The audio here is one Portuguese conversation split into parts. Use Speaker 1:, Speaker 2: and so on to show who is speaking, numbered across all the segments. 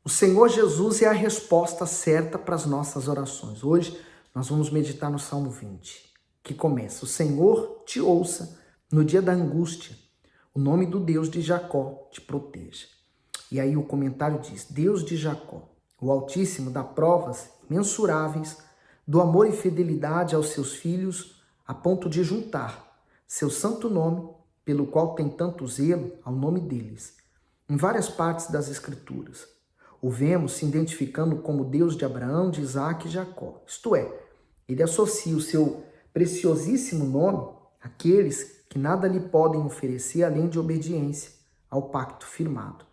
Speaker 1: O Senhor Jesus é a resposta certa para as nossas orações. Hoje nós vamos meditar no Salmo 20, que começa: o Senhor te ouça no dia da angústia, o nome do Deus de Jacó te proteja. E aí o comentário diz: Deus de Jacó, o Altíssimo, dá provas mensuráveis do amor e fidelidade aos seus filhos, a ponto de juntar seu santo nome, pelo qual tem tanto zelo, ao nome deles. Em várias partes das Escrituras, o vemos se identificando como Deus de Abraão, de Isaac e Jacó. Isto é, ele associa o seu preciosíssimo nome àqueles que nada lhe podem oferecer além de obediência ao pacto firmado.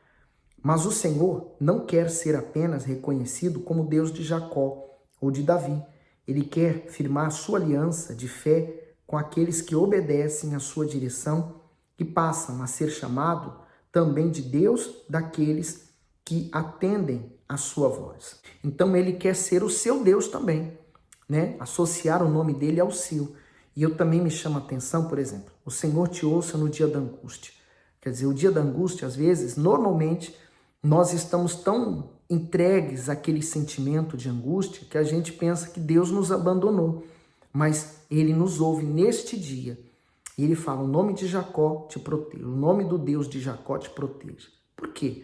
Speaker 1: Mas o Senhor não quer ser apenas reconhecido como Deus de Jacó ou de Davi. Ele quer firmar sua aliança de fé com aqueles que obedecem à sua direção e passam a ser chamado também de Deus daqueles que atendem à sua voz. Então ele quer ser o seu Deus também, né? Associar o nome dele ao seu. E eu também me chamo a atenção, por exemplo, o Senhor te ouça no dia da angústia. Quer dizer, o dia da angústia, às vezes, normalmente, nós estamos tão entregues àquele sentimento de angústia que a gente pensa que Deus nos abandonou. Mas ele nos ouve neste dia. E ele fala: o nome de Jacó te proteja, o nome do Deus de Jacó te proteja. Por quê?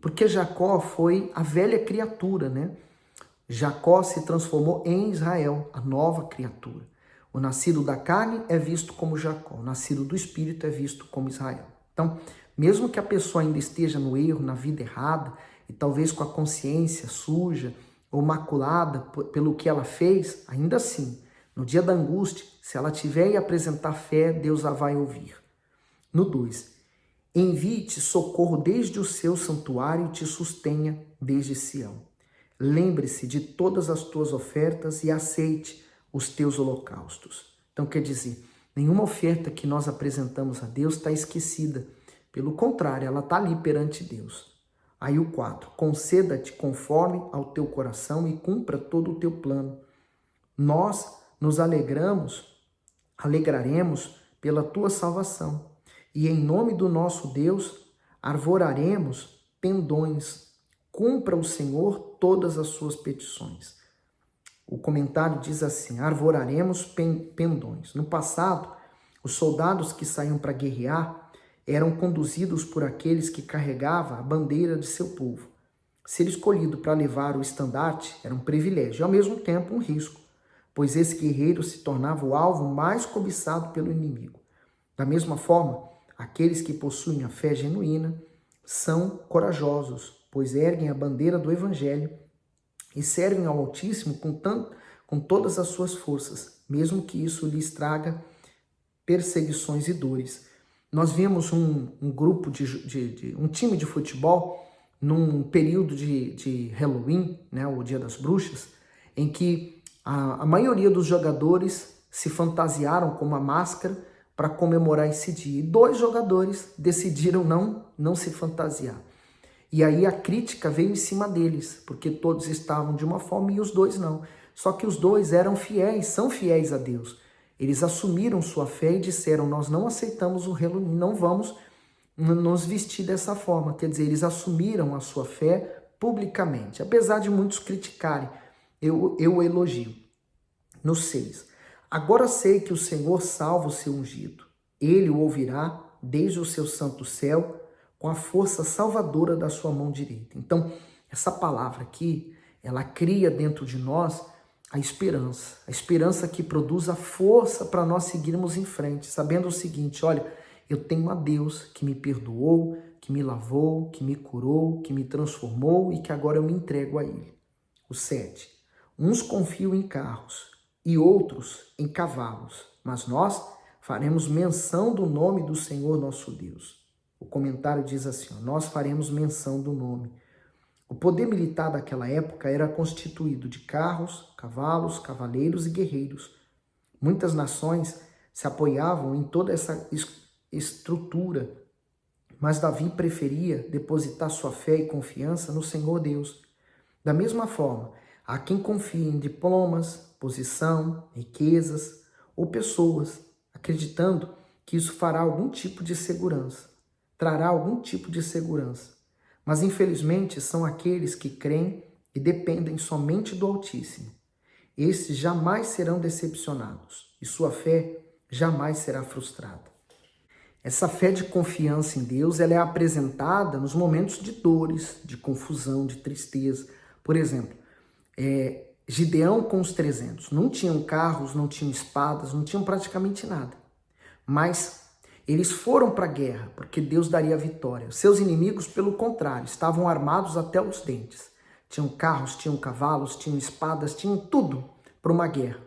Speaker 1: Porque Jacó foi a velha criatura, né? Jacó se transformou em Israel, a nova criatura. O nascido da carne é visto como Jacó, o nascido do espírito é visto como Israel. Então, mesmo que a pessoa ainda esteja no erro, na vida errada, e talvez com a consciência suja ou maculada pelo que ela fez, ainda assim, no dia da angústia, se ela tiver e apresentar fé, Deus a vai ouvir. No 2, envie-te socorro desde o seu santuário e te sustenha desde Sião. Lembre-se de todas as tuas ofertas e aceite os teus holocaustos. Então, quer dizer, nenhuma oferta que nós apresentamos a Deus está esquecida. Pelo contrário, ela está ali perante Deus. Aí o 4, conceda-te conforme ao teu coração e cumpra todo o teu plano. Nós nos alegraremos pela tua salvação. E em nome do nosso Deus, arvoraremos pendões. Cumpra o Senhor todas as suas petições. O comentário diz assim: arvoraremos pendões. No passado, os soldados que saíam para guerrear eram conduzidos por aqueles que carregavam a bandeira de seu povo. Ser escolhido para levar o estandarte era um privilégio e, ao mesmo tempo, um risco, pois esse guerreiro se tornava o alvo mais cobiçado pelo inimigo. Da mesma forma, aqueles que possuem a fé genuína são corajosos, pois erguem a bandeira do Evangelho e servem ao Altíssimo com todas as suas forças, mesmo que isso lhes traga perseguições e dores. Nós vimos um grupo um time de futebol num período de Halloween, né, o Dia das Bruxas, em que a maioria dos jogadores se fantasiaram com uma máscara para comemorar esse dia. E 2 jogadores decidiram não se fantasiar. E aí a crítica veio em cima deles, porque todos estavam de uma forma e os 2 não. Só que os 2 eram fiéis, são fiéis a Deus. Eles assumiram sua fé e disseram: nós não aceitamos o Halloween, não vamos nos vestir dessa forma. Quer dizer, eles assumiram a sua fé publicamente. Apesar de muitos criticarem, eu o elogio. No 6, agora sei que o Senhor salva o seu ungido. Ele o ouvirá desde o seu santo céu, com a força salvadora da sua mão direita. Então, essa palavra aqui, ela cria dentro de nós a esperança que produz a força para nós seguirmos em frente, sabendo o seguinte: olha, eu tenho a Deus que me perdoou, que me lavou, que me curou, que me transformou e que agora eu me entrego a Ele. O 7, uns confiam em carros e outros em cavalos, mas nós faremos menção do nome do Senhor nosso Deus. O comentário diz assim: nós faremos menção do nome. O poder militar daquela época era constituído de carros, cavalos, cavaleiros e guerreiros. Muitas nações se apoiavam em toda essa estrutura, mas Davi preferia depositar sua fé e confiança no Senhor Deus. Da mesma forma, há quem confie em diplomas, posição, riquezas ou pessoas, acreditando que isso fará algum tipo de segurança, trará algum tipo de segurança. Mas infelizmente são aqueles que creem e dependem somente do Altíssimo. Esses jamais serão decepcionados e sua fé jamais será frustrada. Essa fé de confiança em Deus, ela é apresentada nos momentos de dores, de confusão, de tristeza. Por exemplo, Gideão com os 300. Não tinham carros, não tinham espadas, não tinham praticamente nada. Mas eles foram para a guerra, porque Deus daria a vitória. Seus inimigos, pelo contrário, estavam armados até os dentes. Tinham carros, tinham cavalos, tinham espadas, tinham tudo para uma guerra.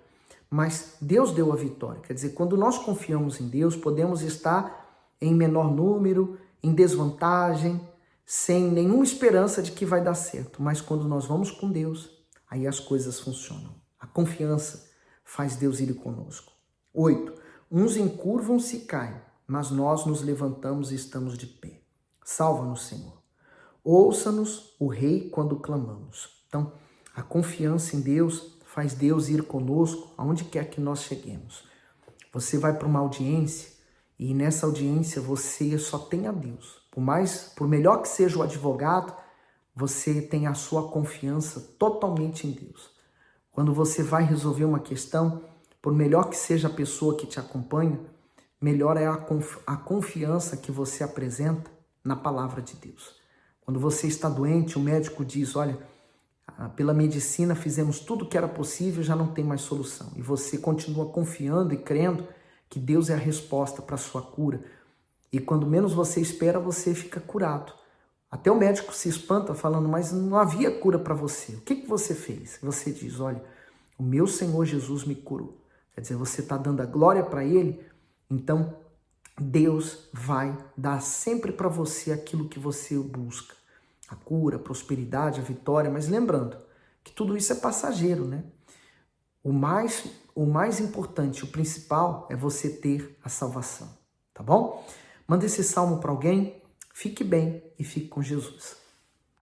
Speaker 1: Mas Deus deu a vitória. Quer dizer, quando nós confiamos em Deus, podemos estar em menor número, em desvantagem, sem nenhuma esperança de que vai dar certo. Mas quando nós vamos com Deus, aí as coisas funcionam. A confiança faz Deus ir conosco. 8. Uns encurvam-se e caem, mas nós nos levantamos e estamos de pé. Salva-nos, Senhor. Ouça-nos, o Rei, quando clamamos. Então, a confiança em Deus faz Deus ir conosco aonde quer que nós cheguemos. Você vai para uma audiência e nessa audiência você só tem a Deus. Por melhor que seja o advogado, você tem a sua confiança totalmente em Deus. Quando você vai resolver uma questão, por melhor que seja a pessoa que te acompanha, melhor é a confiança que você apresenta na palavra de Deus. Quando você está doente, o médico diz, olha, pela medicina fizemos tudo o que era possível, já não tem mais solução. E você continua confiando e crendo que Deus é a resposta para a sua cura. E quando menos você espera, você fica curado. Até o médico se espanta falando, mas não havia cura para você. O que você fez? Você diz, olha, o meu Senhor Jesus me curou. Quer dizer, você está dando a glória para Ele, então Deus vai dar sempre para você aquilo que você busca. A cura, a prosperidade, a vitória, mas lembrando que tudo isso é passageiro, né? O mais importante, o principal é você ter a salvação, tá bom? Manda esse salmo para alguém, fique bem e fique com Jesus.